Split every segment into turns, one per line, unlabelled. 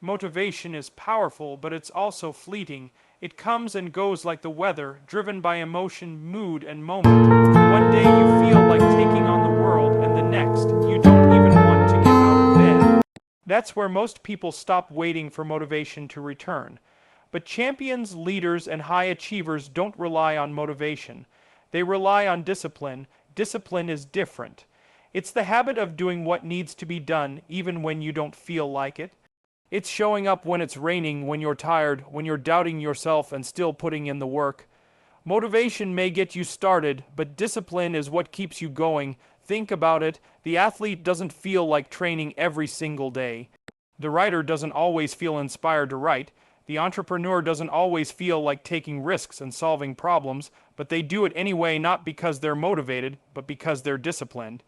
Motivation is powerful, but it's also fleeting. It comes and goes like the weather, driven by emotion, mood, and moment. One day you feel like taking on the world, and the next, you don't even want to get out of bed. That's where most people stop waiting for motivation to return. But champions, leaders, and high achievers don't rely on motivation. They rely on discipline. Discipline is different. It's the habit of doing what needs to be done, even when you don't feel like it. It's showing up when it's raining, when you're tired, when you're doubting yourself and still putting in the work. Motivation may get you started, but discipline is what keeps you going. Think about it. The athlete doesn't feel like training every single day. The writer doesn't always feel inspired to write. The entrepreneur doesn't always feel like taking risks and solving problems, but they do it anyway, not because they're motivated, but because they're disciplined.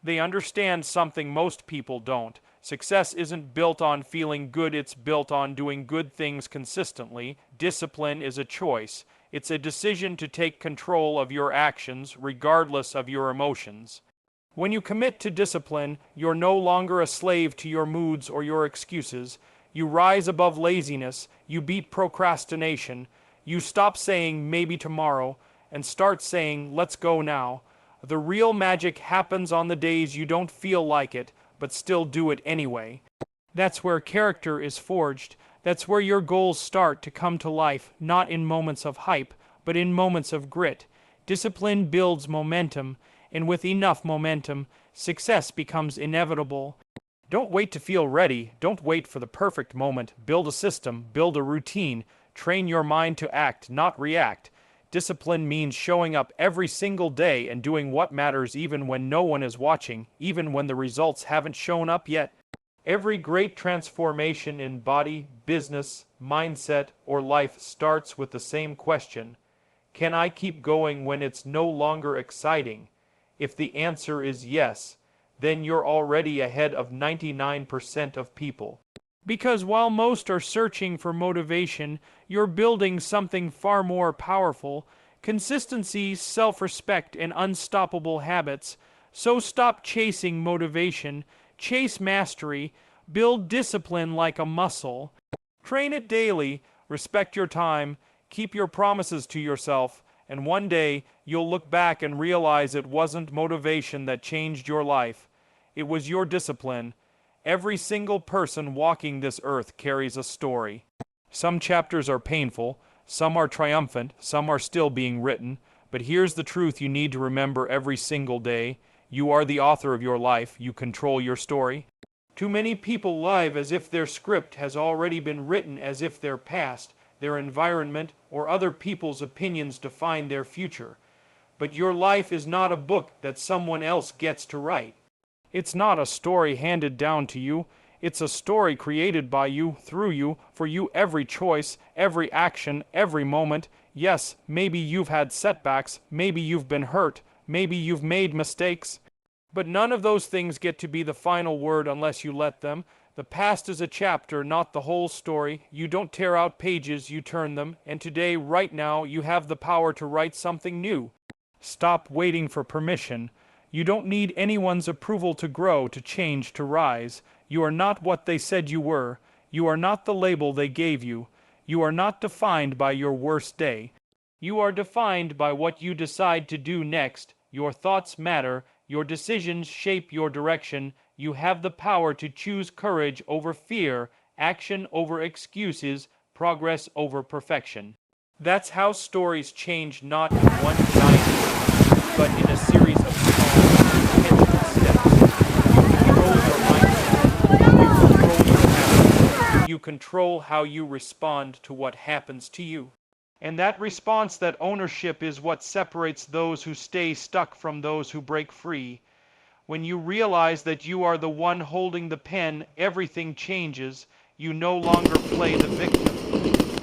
They understand something most people don't. Success isn't built on feeling good, it's built on doing good things consistently. Discipline is a choice. It's a decision to take control of your actions, regardless of your emotions. When you commit to discipline, you're no longer a slave to your moods or your excuses. You rise above laziness, you beat procrastination, you stop saying maybe tomorrow, and start saying let's go now. The real magic happens on the days you don't feel like it, but still do it anyway. That's where character is forged. That's where your goals start to come to life, not in moments of hype, but in moments of grit. Discipline builds momentum, and with enough momentum, success becomes inevitable. Don't wait to feel ready. Don't wait for the perfect moment. Build a system, build a routine. Train your mind to act, not react. Discipline means showing up every single day and doing what matters even when no one is watching, even when the results haven't shown up yet. Every great transformation in body, business, mindset, or life starts with the same question. Can I keep going when it's no longer exciting? If the answer is yes, then you're already ahead of 99% of people. Because while most are searching for motivation, you're building something far more powerful: consistency, self-respect, and unstoppable habits. So stop chasing motivation, chase mastery, build discipline like a muscle. Train it daily, respect your time, keep your promises to yourself, and one day you'll look back and realize it wasn't motivation that changed your life. It was your discipline. Every single person walking this earth carries a story. Some chapters are painful, some are triumphant, some are still being written, but here's the truth you need to remember every single day. You are the author of your life. You control your story. Too many people live as if their script has already been written, as if their past, their environment, or other people's opinions define their future. But your life is not a book that someone else gets to write. It's not a story handed down to you. It's a story created by you, through you, for you. Every choice, every action, every moment. Yes, maybe you've had setbacks, maybe you've been hurt, maybe you've made mistakes. But none of those things get to be the final word unless you let them. The past is a chapter, not the whole story. You don't tear out pages, you turn them. And today, right now, you have the power to write something new. Stop waiting for permission. You don't need anyone's approval to grow, to change, to rise. You are not what they said you were. You are not the label they gave you. You are not defined by your worst day. You are defined by what you decide to do next. Your thoughts matter. Your decisions shape your direction. You have the power to choose courage over fear, action over excuses, progress over perfection. That's how stories change, not in one giant leap, but in a series of small, intentional steps. You control how you respond to what happens to you. And that response, that ownership, is what separates those who stay stuck from those who break free. When you realize that you are the one holding the pen, everything changes. You no longer play the victim.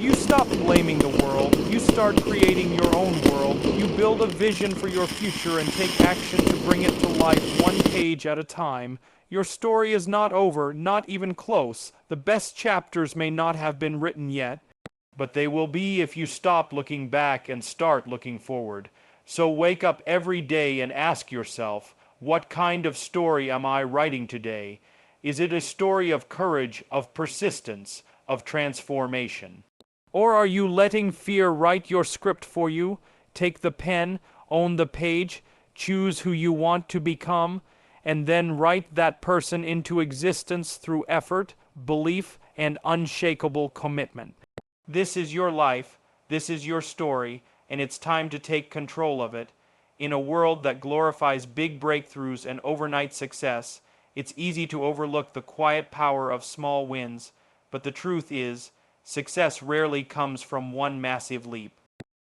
You stop blaming the world. You start creating your own world. You build a vision for your future and take action to bring it to life, one page at a time. Your story is not over, not even close. The best chapters may not have been written yet, but they will be if you stop looking back and start looking forward. So wake up every day and ask yourself, what kind of story am I writing today? Is it a story of courage, of persistence, of transformation? Or are you letting fear write your script for you? Take the pen, own the page, choose who you want to become, and then write that person into existence through effort, belief, and unshakable commitment. This is your life, this is your story, and it's time to take control of it. In a world that glorifies big breakthroughs and overnight success, it's easy to overlook the quiet power of small wins, but the truth is, success rarely comes from one massive leap.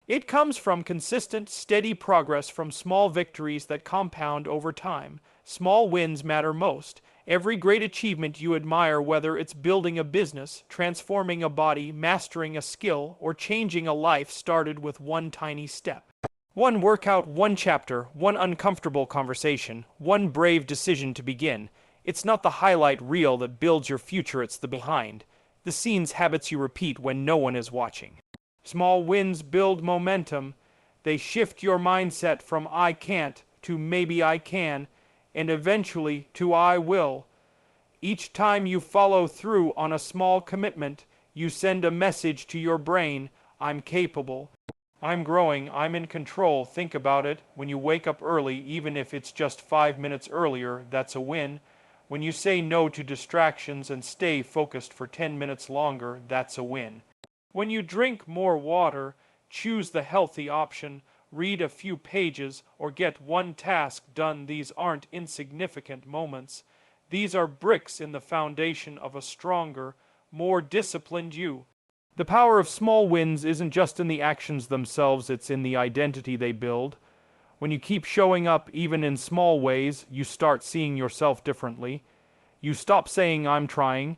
It comes from consistent, steady progress from small victories that compound over time. Small wins matter most. Every great achievement you admire, whether it's building a business, transforming a body, mastering a skill, or changing a life, started with one tiny step. One workout, one chapter, one uncomfortable conversation, one brave decision to begin. It's not the highlight reel that builds your future, it's the behind the scenes habits you repeat when no one is watching. Small wins build momentum. They shift your mindset from I can't to maybe I can, and eventually to I will. Each time you follow through on a small commitment, you send a message to your brain, I'm capable. I'm growing, I'm in control. Think about it. When you wake up early, even if it's just 5 minutes earlier, that's a win. When you say no to distractions and stay focused for 10 minutes longer, that's a win. When you drink more water, choose the healthy option, read a few pages, or get one task done, these aren't insignificant moments. These are bricks in the foundation of a stronger, more disciplined you. The power of small wins isn't just in the actions themselves, it's in the identity they build. When you keep showing up even in small ways, you start seeing yourself differently. You stop saying I'm trying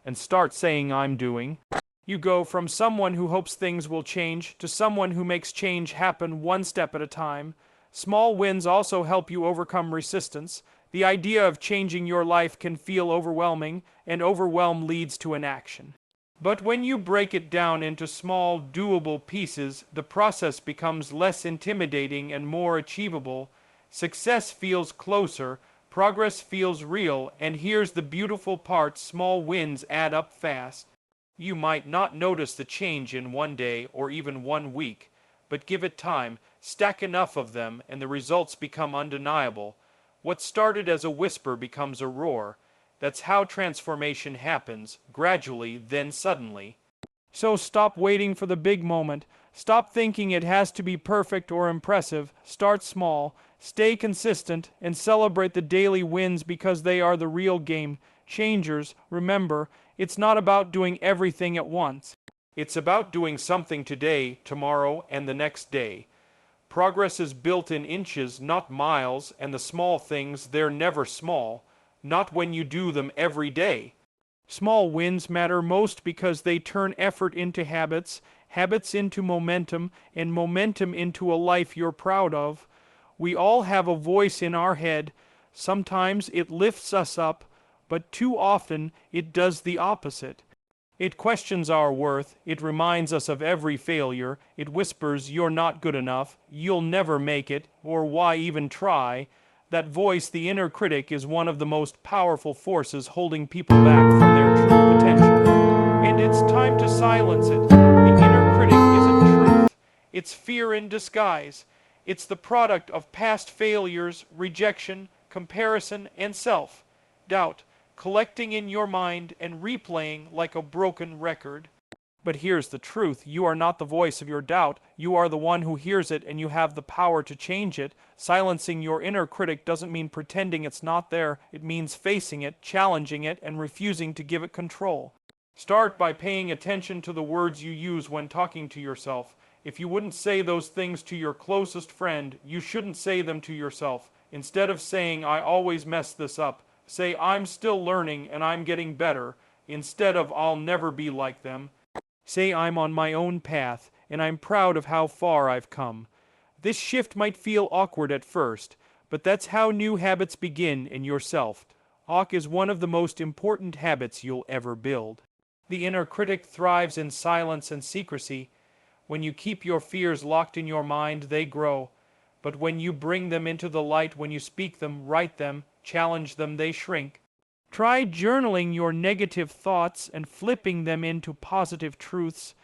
and start saying I'm doing. You go from someone who hopes things will change to someone who makes change happen one step at a time. Small wins also help you overcome resistance. The idea of changing your life can feel overwhelming, and overwhelm leads to inaction. But when you break it down into small, doable pieces, the process becomes less intimidating and more achievable. Success feels closer, progress feels real, and here's the beautiful part, small wins add up fast. You might not notice the change in one day or even 1 week, but give it time, stack enough of them, and the results become undeniable. What started as a whisper becomes a roar. That's how transformation happens, gradually, then suddenly. So stop waiting for the big moment. Stop thinking it has to be perfect or impressive. Start small, stay consistent, and celebrate the daily wins because they are the real game changers. Remember, it's not about doing everything at once. It's about doing something today, tomorrow, and the next day. Progress is built in inches, not miles, and the small things, they're never small. Not when you do them every day. Small wins matter most because they turn effort into habits, habits into momentum, and momentum into a life you're proud of. We all have a voice in our head. Sometimes it lifts us up, but too often it does the opposite. It questions our worth, it reminds us of every failure, it whispers you're not good enough, you'll never make it, or why even try. That voice, the inner critic, is one of the most powerful forces holding people back from their true potential. And it's time to silence it. The inner critic isn't truth. It's fear in disguise. It's the product of past failures, rejection, comparison, and self-doubt, collecting in your mind and replaying like a broken record. But here's the truth. You are not the voice of your doubt. You are the one who hears it, and you have the power to change it. Silencing your inner critic doesn't mean pretending it's not there. It means facing it, challenging it, and refusing to give it control. Start by paying attention to the words you use when talking to yourself. If you wouldn't say those things to your closest friend, you shouldn't say them to yourself. Instead of saying, I always mess this up, say, I'm still learning and I'm getting better. Instead of, I'll never be like them, say I'm on my own path, and I'm proud of how far I've come. This shift might feel awkward at first, but that's how new habits begin in yourself. Talk is one of the most important habits you'll ever build. The inner critic thrives in silence and secrecy. When you keep your fears locked in your mind, they grow. But when you bring them into the light, when you speak them, write them, challenge them, they shrink. Try journaling your negative thoughts and flipping them into positive truths.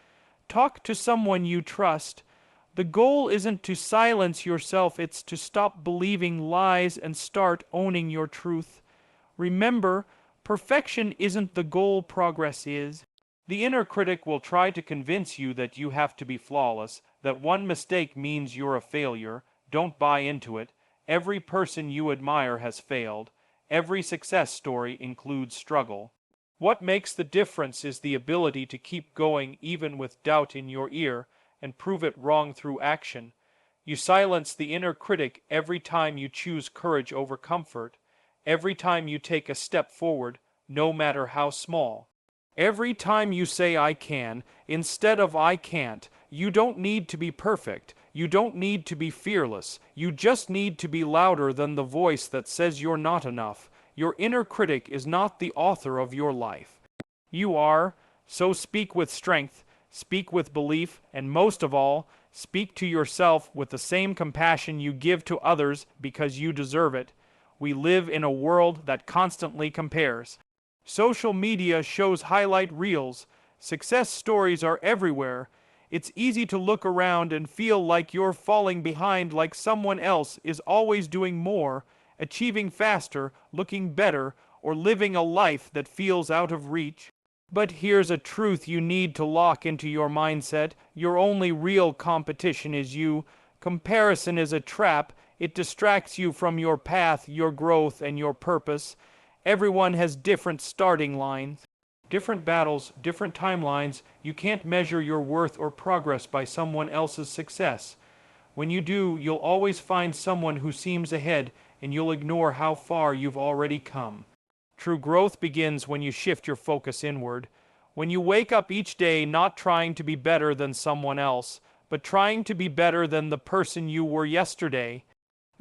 Talk to someone you trust. The goal isn't to silence yourself, it's to stop believing lies and start owning your truth. Remember, perfection isn't the goal, progress is. The inner critic will try to convince you that you have to be flawless, that one mistake means you're a failure. Don't buy into it. Every person you admire has failed. Every success story includes struggle. What makes the difference is the ability to keep going even with doubt in your ear and prove it wrong through action. You silence the inner critic every time you choose courage over comfort, every time you take a step forward, no matter how small. Every time you say I can, instead of I can't. You don't need to be perfect. You don't need to be fearless. You just need to be louder than the voice that says you're not enough. Your inner critic is not the author of your life. You are, so speak with strength, speak with belief, and most of all, speak to yourself with the same compassion you give to others because you deserve it. We live in a world that constantly compares. Social media shows highlight reels. Success stories are everywhere. It's easy to look around and feel like you're falling behind, like someone else is always doing more, achieving faster, looking better, or living a life that feels out of reach. But here's a truth you need to lock into your mindset. Your only real competition is you. Comparison is a trap. It distracts you from your path, your growth, and your purpose. Everyone has different starting lines, different battles, different timelines. You can't measure your worth or progress by someone else's success. When you do, you'll always find someone who seems ahead, and you'll ignore how far you've already come. True growth begins when you shift your focus inward. When you wake up each day not trying to be better than someone else, but trying to be better than the person you were yesterday.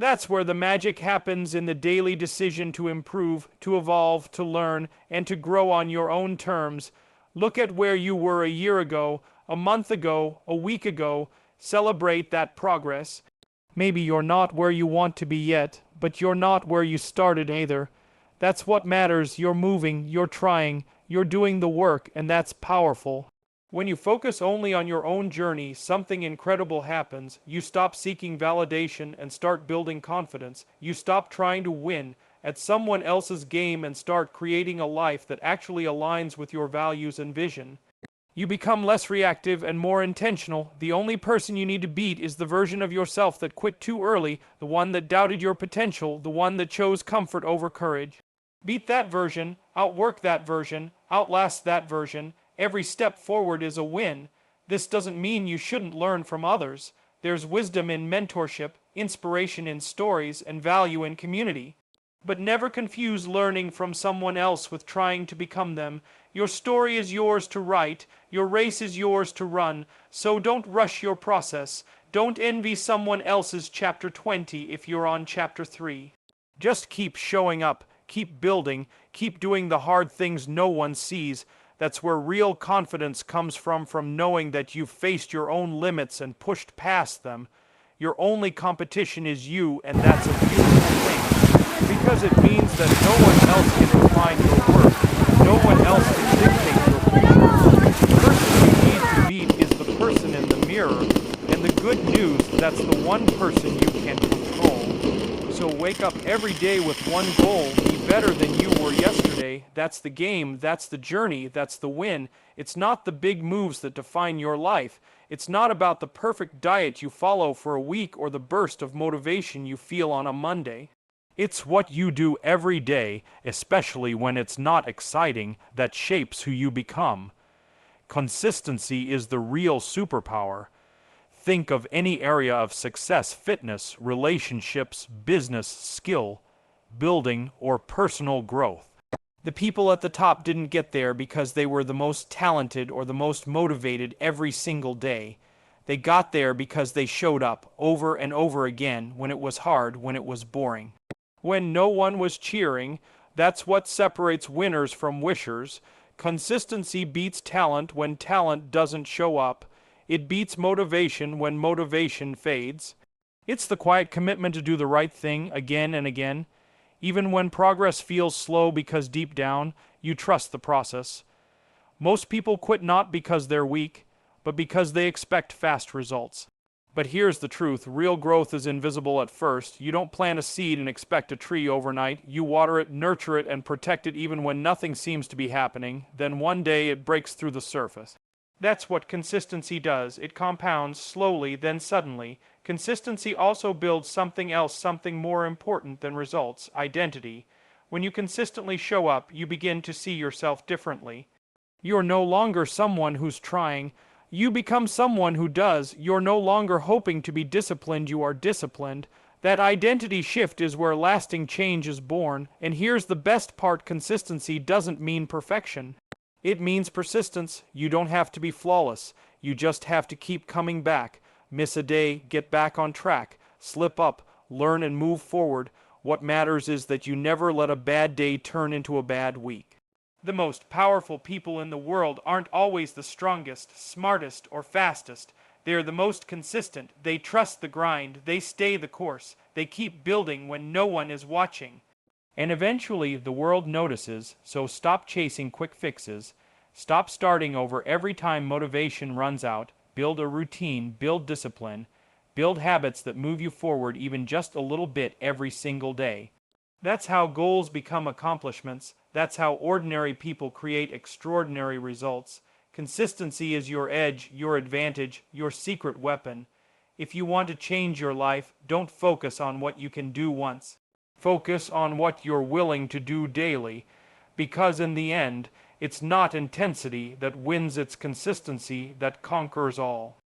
That's where the magic happens, in the daily decision to improve, to evolve, to learn, and to grow on your own terms. Look at where you were a year ago, a month ago, a week ago. Celebrate that progress. Maybe you're not where you want to be yet, but you're not where you started either. That's what matters. You're moving, you're trying, you're doing the work, and that's powerful. When you focus only on your own journey, something incredible happens. You stop seeking validation and start building confidence. You stop trying to win at someone else's game and start creating a life that actually aligns with your values and vision. You become less reactive and more intentional. The only person you need to beat is the version of yourself that quit too early, the one that doubted your potential, the one that chose comfort over courage. Beat that version, outwork that version, outlast that version. Every step forward is a win. This doesn't mean you shouldn't learn from others. There's wisdom in mentorship, inspiration in stories, and value in community. But never confuse learning from someone else with trying to become them. Your story is yours to write. Your race is yours to run. So don't rush your process. Don't envy someone else's chapter 20 if you're on chapter 3. Just keep showing up, keep building, keep doing the hard things no one sees. That's where real confidence comes from knowing that you've faced your own limits and pushed past them. Your only competition is you, and that's a beautiful thing. Because it means that no one else can define your worth. No one else can dictate your future. The person you need to beat is the person in the mirror. And the good news, that's the one person you can control. So wake up every day with one goal. Be better than you were yesterday. That's the game. That's the journey. That's the win. It's not the big moves that define your life. It's not about the perfect diet you follow for a week or the burst of motivation you feel on a Monday. It's what you do every day, especially when it's not exciting, that shapes who you become. Consistency is the real superpower. Think of any area of success: fitness, relationships, business, skill, building, or personal growth. The people at the top didn't get there because they were the most talented or the most motivated every single day. They got there because they showed up over and over again when it was hard, when it was boring. When no one was cheering. That's what separates winners from wishers. Consistency beats talent when talent doesn't show up. It beats motivation when motivation fades. It's the quiet commitment to do the right thing again and again. even when progress feels slow because deep down, you trust the process. Most people quit not because they're weak, but because they expect fast results. But here's the truth, real growth is invisible at first. You don't plant a seed and expect a tree overnight. You water it, nurture it, and protect it even when nothing seems to be happening. Then one day it breaks through the surface. That's what consistency does. It compounds slowly, then suddenly. Consistency also builds something else, something more important than results, identity. When you consistently show up, you begin to see yourself differently. You're no longer someone who's trying. You become someone who does. You're no longer hoping to be disciplined, you are disciplined. That identity shift is where lasting change is born. And here's the best part, consistency doesn't mean perfection. It means persistence. You don't have to be flawless. You just have to keep coming back. Miss a day, get back on track. Slip up, learn and move forward. What matters is that you never let a bad day turn into a bad week. The most powerful people in the world aren't always the strongest, smartest, or fastest. They're the most consistent. They trust the grind. They stay the course. They keep building when no one is watching. And eventually the world notices, so stop chasing quick fixes. Stop starting over every time motivation runs out. Build a routine, build discipline. Build habits that move you forward even just a little bit every single day. That's how goals become accomplishments. That's how ordinary people create extraordinary results. Consistency is your edge, your advantage, your secret weapon. If you want to change your life, don't focus on what you can do once. Focus on what you're willing to do daily, because in the end, it's not intensity that wins, it's consistency that conquers all.